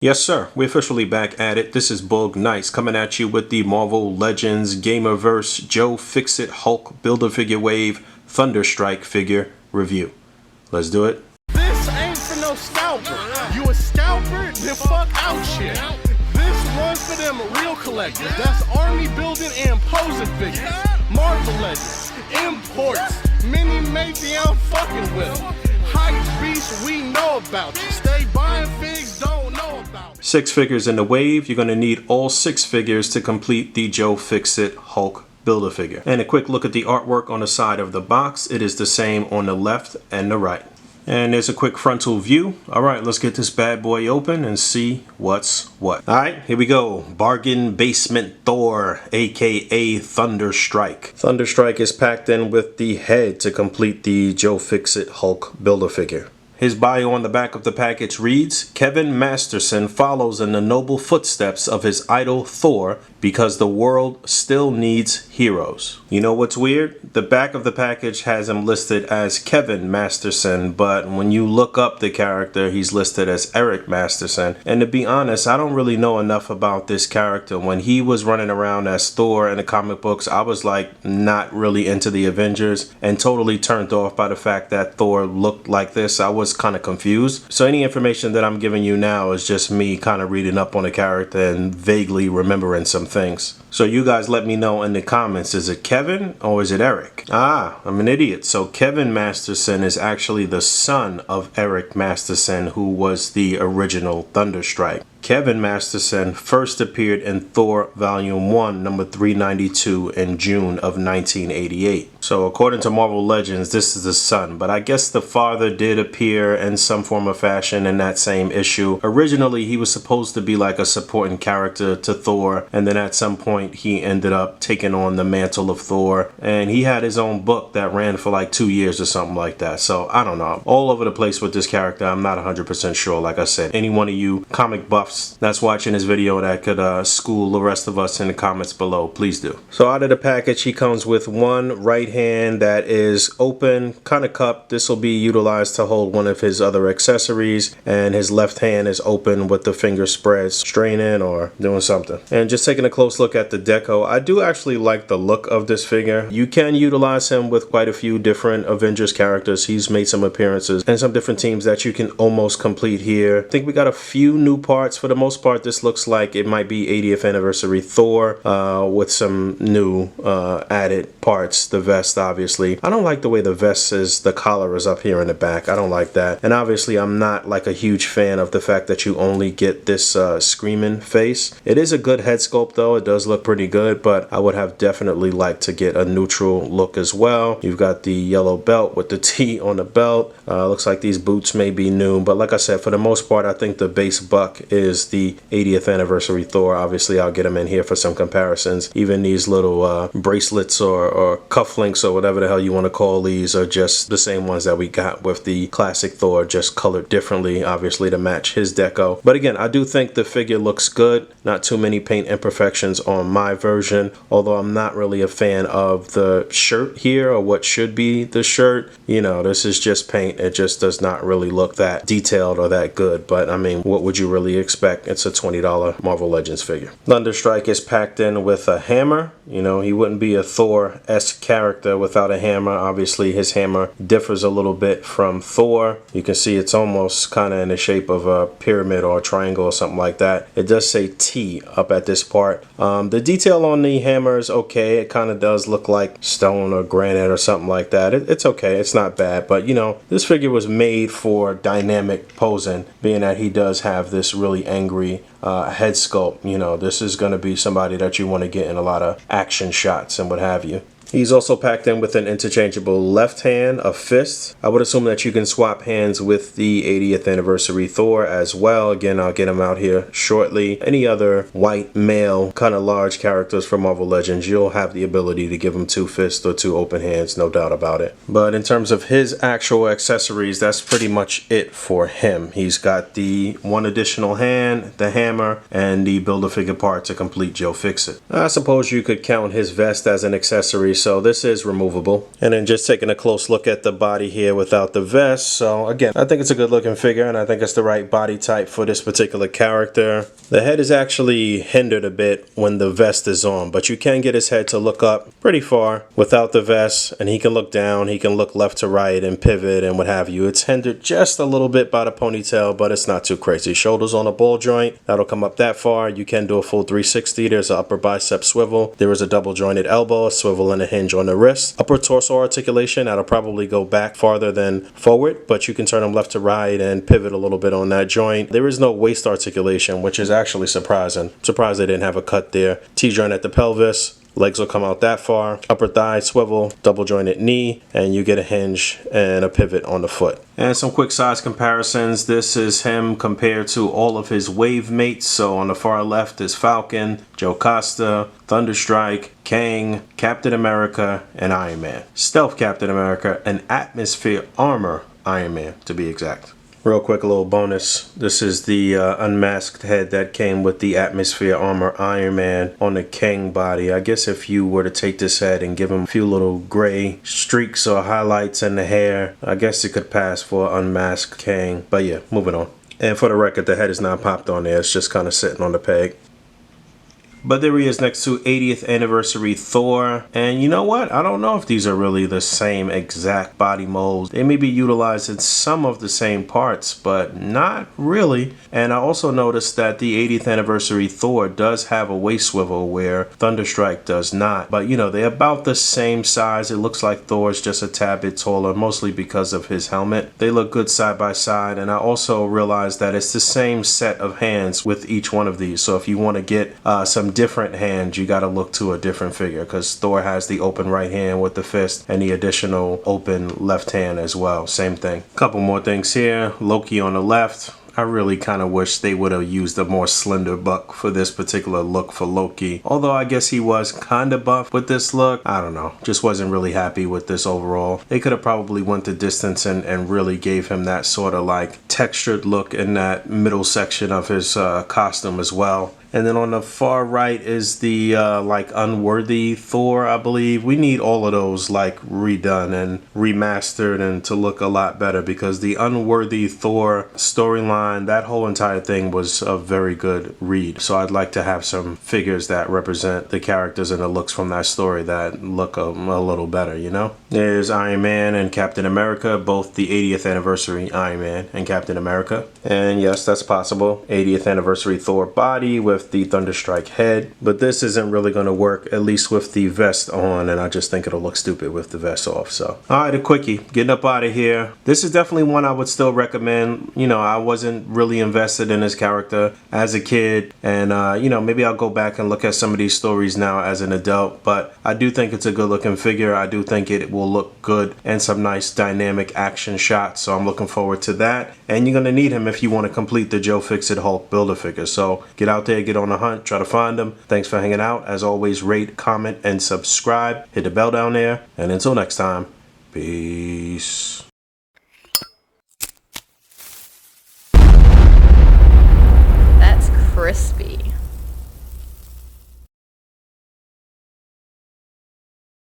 Yes, sir. We're officially back at it. This is Boog Nice coming at you with the Marvel Legends Gamerverse Joe Fixit Hulk Build-A-Figure Wave Thunderstrike figure review. Let's do it. This ain't for no scalper. You a scalper? Then fuck out shit. This one's for them real collectors. That's army building and posing figures. Marvel Legends, imports, mini matey, I'm fucking with them. Hype beast, we know about you. Stay buying figs, don't know about it. 6 figures in the wave. You're going to need all 6 figures to complete the Joe Fixit Hulk Build-A-Figure. And a quick look at the artwork on the side of the box. It is the same on the left and the right. And there's a quick frontal view. All right, let's get this bad boy open and see what's what. All right, here we go. Bargain Basement Thor, aka Thunderstrike. Thunderstrike is packed in with the head to complete the Joe Fixit Hulk Build-A-Figure. His bio on the back of the package reads, Kevin Masterson follows in the noble footsteps of his idol Thor because the world still needs heroes. You know what's weird? The back of the package has him listed as Kevin Masterson, but when you look up the character, he's listed as Eric Masterson. And to be honest, I don't really know enough about this character. When he was running around as Thor in the comic books, I was like not really into the Avengers and totally turned off by the fact that Thor looked like this. I was kind of confused. So any information that I'm giving you now is just me kind of reading up on the character and vaguely remembering some things. So you guys let me know in the comments, is it Kevin or is it Eric? Ah, I'm an idiot. So Kevin Masterson is actually the son of Eric Masterson, who was the original Thunderstrike. Kevin Masterson first appeared in Thor Volume 1, number 392 in June of 1988. So according to Marvel Legends, this is the son, but I guess the father did appear in some form or fashion in that same issue. Originally, he was supposed to be like a supporting character to Thor, and then at some point he ended up taking on the mantle of Thor, and he had his own book that ran for like 2 years or something like that. So I don't know, all over the place with this character. I'm not 100% sure. Like I said, any one of you comic buffs that's watching this video that could school the rest of us in the comments below, please do. So out of the package, he comes with one right hand that is open, kind of cupped. This will be utilized to hold one of his other accessories, and his left hand is open with the finger spreads, straining or doing something. And just taking a close look at the deco, I do actually like the look of this figure. You can utilize him with quite a few different Avengers characters. He's made some appearances and some different teams that you can almost complete here. I think we got a few new parts. For the most part, this looks like it might be 80th anniversary Thor with some new added parts. The vest, obviously. I don't like the way the vest is, the collar is up here in the back. I don't like that. And obviously, I'm not like a huge fan of the fact that you only get this screaming face. It is a good head sculpt though. It does look pretty good, but I would have definitely liked to get a neutral look as well. You've got the yellow belt with the T on the belt. Looks like these boots may be new, but like I said, for the most part, I think the base buck is the 80th anniversary Thor. Obviously, I'll get them in here for some comparisons. Even these little bracelets or cufflinks or whatever the hell you want to call these are just the same ones that we got with the classic Thor, just colored differently, obviously to match his deco. But again, I do think the figure looks good. Not too many paint imperfections on my version, although I'm not really a fan of the shirt here, or what should be the shirt. You know, this is just paint. It just does not really look that detailed or that good, but I mean, what would you really expect? It's a $20 Marvel Legends figure. Thunderstrike is packed in with a hammer. You know, he wouldn't be a Thor-esque character without a hammer. Obviously, his hammer differs a little bit from Thor. You can see it's almost kind of in the shape of a pyramid or a triangle or something like that. It does say T up at this part. The detail on the hammer is okay. It kind of does look like stone or granite or something like that. It's okay. It's not bad. But, you know, this figure was made for dynamic posing, being that he does have this really angry head sculpt. You know, this is going to be somebody that you want to get in a lot of action shots and what have you. He's also packed in with an interchangeable left hand, a fist. I would assume that you can swap hands with the 80th anniversary Thor as well. Again, I'll get him out here shortly. Any other white male kind of large characters from Marvel Legends, you'll have the ability to give him 2 fists or 2 open hands, no doubt about it. But in terms of his actual accessories, that's pretty much it for him. He's got the one additional hand, the hammer, and the Build-A-Figure part to complete Joe Fixit. I suppose you could count his vest as an accessory so this is removable. And then just taking a close look at the body here without the vest. So again, I think it's a good looking figure, and I think it's the right body type for this particular character. The head is actually hindered a bit when the vest is on, but you can get his head to look up pretty far without the vest, and he can look down, he can look left to right and pivot and what have you. It's hindered just a little bit by the ponytail, but it's not too crazy. Shoulders on a ball joint, that'll come up that far. You can do a full 360. There's an upper bicep swivel. There is a double jointed elbow, a swivel and a hinge on the wrist. Upper torso articulation, that'll probably go back farther than forward, but you can turn them left to right and pivot a little bit on that joint. There is no waist articulation, which is actually surprising. I'm surprised they didn't have a cut there. T-joint at the pelvis. Legs will come out that far. Upper thigh swivel, double jointed knee, and you get a hinge and a pivot on the foot. And some quick size comparisons. This is him compared to all of his wave mates. So on the far left is Falcon, Joe Costa, Thunderstrike, Kang, Captain America, and Iron Man. Stealth Captain America and Atmosphere Armor Iron Man, to be exact. Real quick, a little bonus. This is the unmasked head that came with the Atmosphere Armor Iron Man on the Kang body. I guess if you were to take this head and give him a few little gray streaks or highlights in the hair, I guess it could pass for unmasked Kang. But yeah, moving on. And for the record, the head is not popped on there. It's just kind of sitting on the peg. But there he is next to 80th anniversary Thor. And you know what? I don't know if these are really the same exact body molds. They may be utilizing some of the same parts, but not really. And I also noticed that the 80th anniversary Thor does have a waist swivel where Thunderstrike does not. But you know, they're about the same size. It looks like Thor's just a tad bit taller, mostly because of his helmet. They look good side by side. And I also realized that it's the same set of hands with each one of these. So if you want to get some different hands, you got to look to a different figure, because Thor has the open right hand with the fist and the additional open left hand as well. Same thing. Couple more things here. Loki on the left. I really kind of wish they would have used a more slender buck for this particular look for Loki. Although I guess he was kind of buff with this look. I don't know. Just wasn't really happy with this overall. They could have probably went the distance and really gave him that sort of like textured look in that middle section of his costume as well. And then on the far right is the like unworthy Thor, I believe. We need all of those like redone and remastered and to look a lot better, because the unworthy Thor storyline, that whole entire thing was a very good read. So I'd like to have some figures that represent the characters and the looks from that story that look a little better, you know? There's Iron Man and Captain America, both the 80th anniversary Iron Man and Captain America. And yes, that's possible. 80th anniversary Thor body with the Thunderstrike head, but this isn't really going to work, at least with the vest on, and I just think it'll look stupid with the vest off. So alright, a quickie, getting up out of here. This is definitely one I would still recommend. You know, I wasn't really invested in this character as a kid, and you know, maybe I'll go back and look at some of these stories now as an adult, but I do think it's a good looking figure. I do think it will look good and some nice dynamic action shots, so I'm looking forward to that. And you're going to need him if you want to complete the Joe Fixit Hulk Builder figure. So get out there, get on the hunt, try to find them. Thanks for hanging out. As always, rate, comment, and subscribe. Hit the bell down there. And until next time, peace.